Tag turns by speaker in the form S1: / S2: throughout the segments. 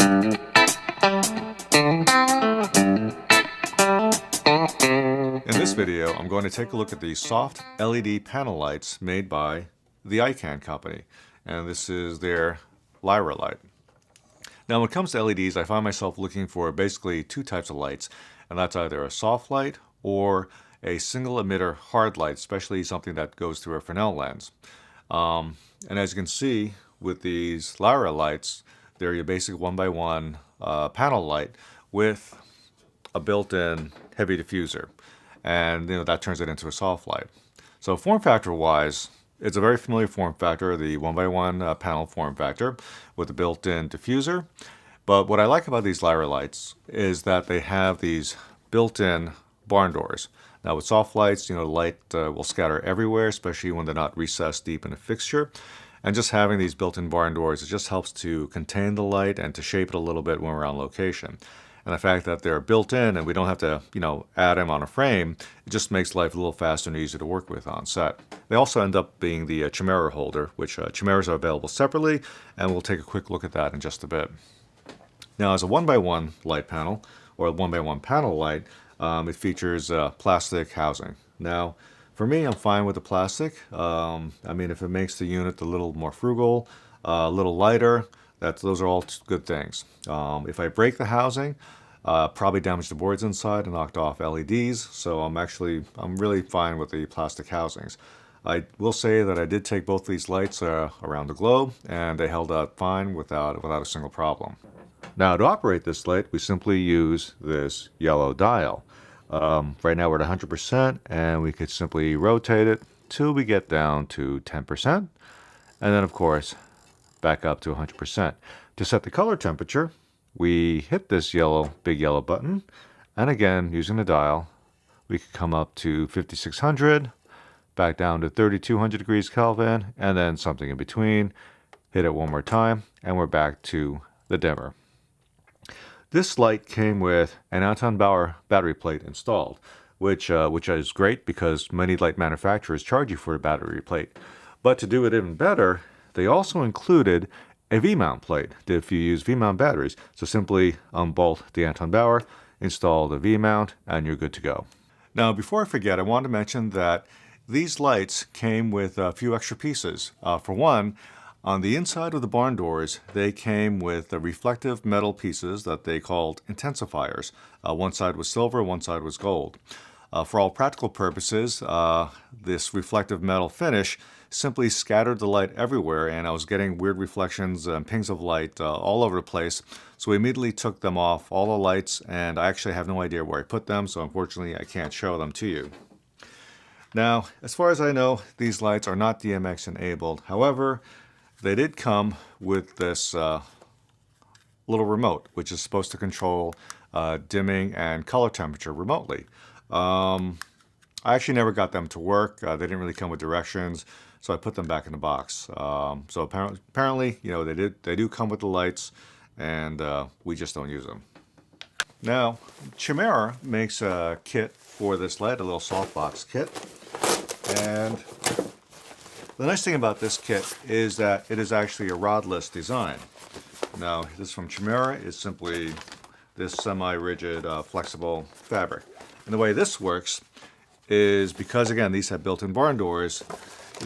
S1: In this video, I'm going to take a look at the soft LED panel lights made by the Ikan company, and this is their Lyra light. Now when it comes to LEDs, I find myself looking for basically two types of lights, and that's either a soft light or a single emitter hard light, especially something that goes through a Fresnel lens. And as you can see with these Lyra lights, they're your basic 1x1 panel light with a built-in heavy diffuser, and that turns it into a soft light. So form factor wise, it's a very familiar form factor, the 1x1 panel form factor with a built-in diffuser. But what I like about these Lyra lights is that they have these built-in barn doors. Now with soft lights, the light will scatter everywhere, especially when they're not recessed deep in a fixture. And just having these built-in barn doors, it just helps to contain the light and to shape it a little bit when we're on location. And the fact that they're built in and we don't have to, add them on a frame, it just makes life a little faster and easier to work with on set. They also end up being the chimera holder, which chimeras are available separately, and we'll take a quick look at that in just a bit. Now, as a 1x1 light panel, or a 1x1 panel light, it features plastic housing. Now, for me, I'm fine with the plastic. If it makes the unit a little more frugal, a little lighter, those are all good things. If I break the housing, probably damage the boards inside and knocked off LEDs, so I'm really fine with the plastic housings. I will say that I did take both these lights around the globe, and they held out fine without a single problem. Now to operate this light, we simply use this yellow dial. Right now we're at 100%, and we could simply rotate it till we get down to 10%, and then of course back up to 100%. To set the color temperature, we hit this big yellow button, and again, using the dial, we could come up to 5600, back down to 3200 degrees Kelvin, and then something in between. Hit it one more time, and we're back to the dimmer. This light came with an Anton Bauer battery plate installed, which is great because many light manufacturers charge you for a battery plate. But to do it even better, they also included a V-mount plate if you use V-mount batteries. So simply unbolt the Anton Bauer, install the V-mount, and you're good to go. Now, before I forget, I want to mention that these lights came with a few extra pieces. For one, on the inside of the barn doors, they came with reflective metal pieces that they called intensifiers. One side was silver, one side was gold. For all practical purposes, this reflective metal finish simply scattered the light everywhere, and I was getting weird reflections and pings of light all over the place. So we immediately took them off, all the lights, and I actually have no idea where I put them, so unfortunately I can't show them to you. Now, as far as I know, these lights are not DMX enabled. However, they did come with this little remote, which is supposed to control dimming and color temperature remotely. I actually never got them to work. They didn't really come with directions, so I put them back in the box. So apparently, they do come with the lights, and we just don't use them. Now, Chimera makes a kit for this light, a little softbox kit, and the nice thing about this kit is that it is actually a rodless design. Now, this from Chimera is simply this semi-rigid, flexible fabric. And the way this works is because, again, these have built-in barn doors,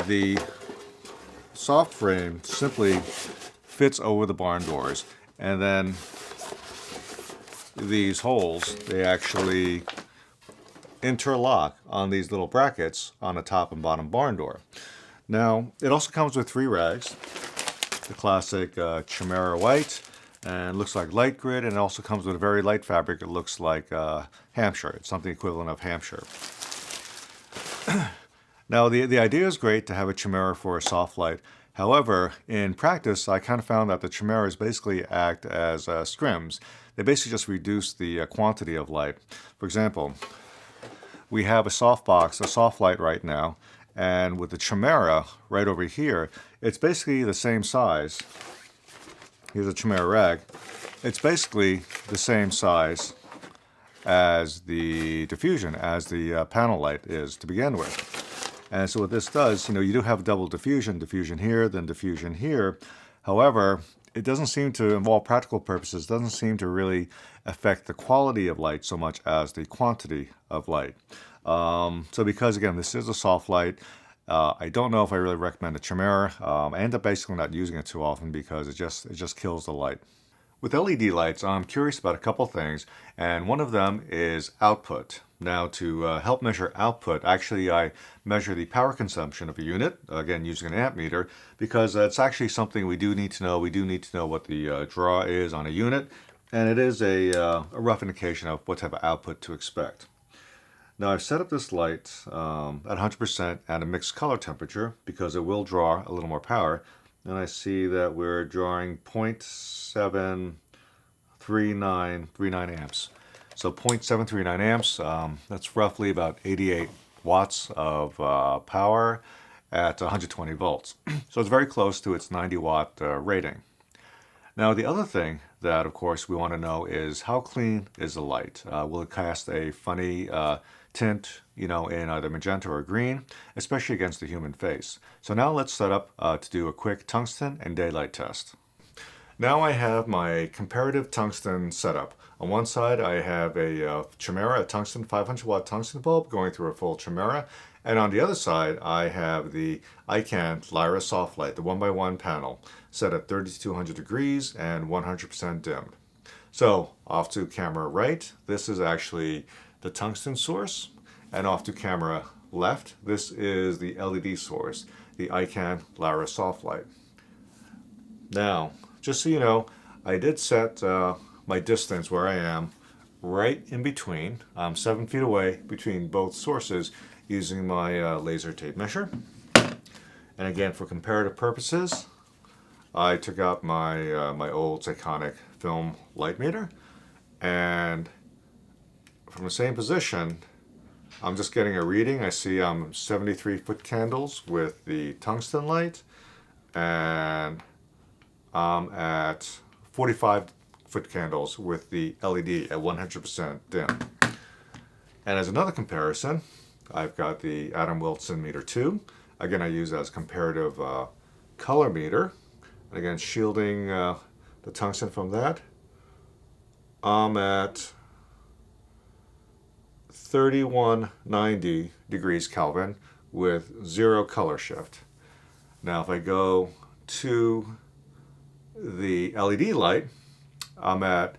S1: the soft frame simply fits over the barn doors, and then these holes, they actually interlock on these little brackets on the top and bottom barn door. Now, it also comes with 3 rags, the classic Chimera white, and looks like light grid, and it also comes with a very light fabric. It looks like Hampshire. It's something equivalent of Hampshire. Now, the idea is great to have a Chimera for a soft light. However, in practice, I kind of found that the Chimeras basically act as scrims. They basically just reduce the quantity of light. For example, we have a soft light right now, and with the Chimera right over here, it's basically the same size. Here's a Chimera rag. It's basically the same size as the diffusion, as the panel light is to begin with. And so what this does, you do have double diffusion here, then diffusion here. However, it doesn't seem to, in all practical purposes, doesn't seem to really affect the quality of light so much as the quantity of light. So because, again, this is a soft light, I don't know if I really recommend a chimera. I end up basically not using it too often because it just kills the light. With LED lights, I'm curious about a couple things, and one of them is output. Now, to help measure output, actually I measure the power consumption of a unit, again using an amp meter, because it's actually something we do need to know. We do need to know what the draw is on a unit, and it is a rough indication of what type of output to expect. Now, I've set up this light at 100% at a mixed color temperature because it will draw a little more power. And I see that we're drawing 0.73939 amps. So 0.739 amps, that's roughly about 88 watts of power at 120 volts. So it's very close to its 90 watt rating. Now, the other thing that, of course, we want to know is how clean is the light? Will it cast a funny tint, in either magenta or green, especially against the human face? So now let's set up to do a quick tungsten and daylight test. Now I have my comparative tungsten setup. On one side, I have a chimera, a tungsten 500 watt tungsten bulb going through a full chimera. And on the other side, I have the Ikan Lyra soft light, the 1x1 panel, set at 3200 degrees and 100% dimmed. So off to camera right, this is actually the tungsten source. And off to camera left, this is the LED source, the Ikan Lyra soft light. Now, just so you know, I did set my distance where I am right in between. I'm 7 feet away between both sources using my laser tape measure. And again, for comparative purposes, I took out my my old Iconic film light meter, and from the same position, I'm just getting a reading. I see I'm 73 foot candles with the tungsten light, and I'm at 45 foot candles with the LED at 100% dim. And as another comparison, I've got the Adam Wilson meter 2. Again, I use as comparative color meter. And again, shielding the tungsten from that, I'm at 3190 degrees Kelvin with 0 color shift. Now, if I go to the LED light, I'm at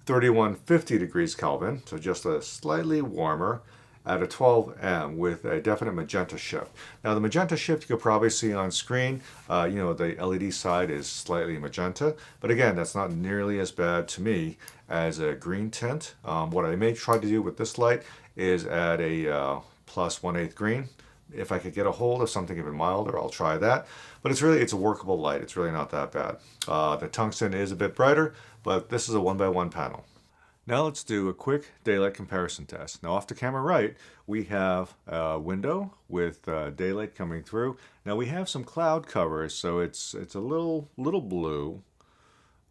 S1: 3150 degrees Kelvin, so just a slightly warmer, at a 12M with a definite magenta shift. Now, the magenta shift you could probably see on screen. The LED side is slightly magenta, but again, that's not nearly as bad to me as a green tint. What I may try to do with this light is add a plus 1/8 green. If I could get a hold of something even milder, I'll try that. But it's a workable light. It's really not that bad. The tungsten is a bit brighter, but this is a 1x1 panel. Now let's do a quick daylight comparison test. Now off to camera right, we have a window with daylight coming through. Now we have some cloud cover, so it's a little blue.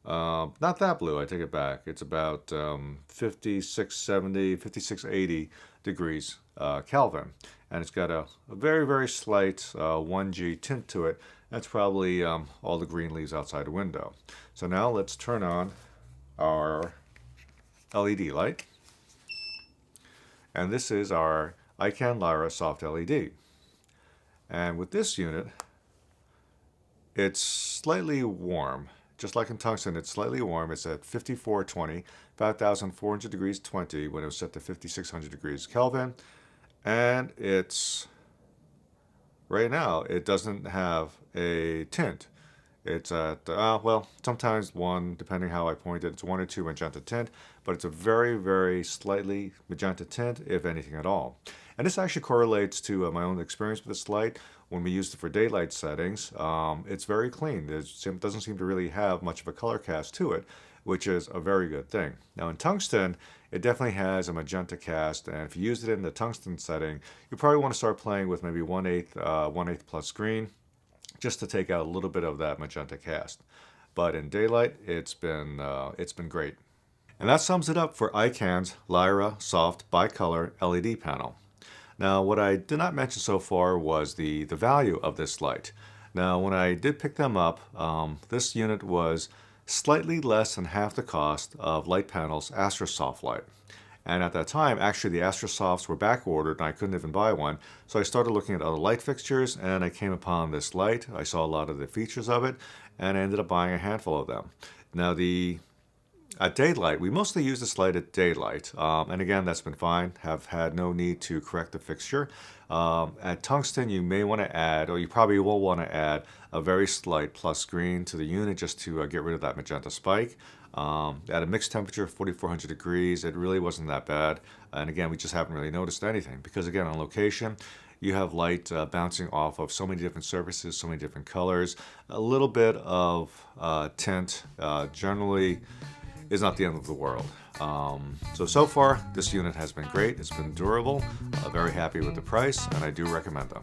S1: Not that blue, I take it back. It's about 5670, 5680 degrees Kelvin. And it's got a very, very slight 1G tint to it. That's probably all the green leaves outside the window. So now let's turn on our LED light. And this is our Ikan Lyra soft LED. And with this unit, it's slightly warm. Just like in tungsten, it's slightly warm. It's at 5420, 5400 degrees 20 when it was set to 5600 degrees Kelvin. And it's, right now, it doesn't have a tint. It's at, sometimes one, depending how I point it, it's 1 or 2 magenta tint, but it's a very, very slightly magenta tint, if anything at all. And this actually correlates to my own experience with this light. When we used it for daylight settings, it's very clean. It doesn't seem to really have much of a color cast to it, which is a very good thing. Now in tungsten, it definitely has a magenta cast, and if you use it in the tungsten setting, you probably want to start playing with maybe 1/8 plus green, just to take out a little bit of that magenta cast. But in daylight, it's been great. And that sums it up for Ikan's Lyra Soft Bicolor LED panel. Now, what I did not mention so far was the value of this light. Now, when I did pick them up, this unit was slightly less than half the cost of Light Panel's Astrosoft light. And at that time, actually, the Astrosofts were back ordered and I couldn't even buy one. So I started looking at other light fixtures and I came upon this light. I saw a lot of the features of it and I ended up buying a handful of them. Now, at daylight, we mostly use this light at daylight. And again, that's been fine. Have had no need to correct the fixture. At tungsten, you may want to add, or you probably will want to add, a very slight plus green to the unit just to get rid of that magenta spike. At a mixed temperature of 4,400 degrees, it really wasn't that bad. And again, we just haven't really noticed anything because again, on location, you have light bouncing off of so many different surfaces, so many different colors. A little bit of tint generally is not the end of the world. So far, this unit has been great. It's been durable. Very happy with the price, and I do recommend them.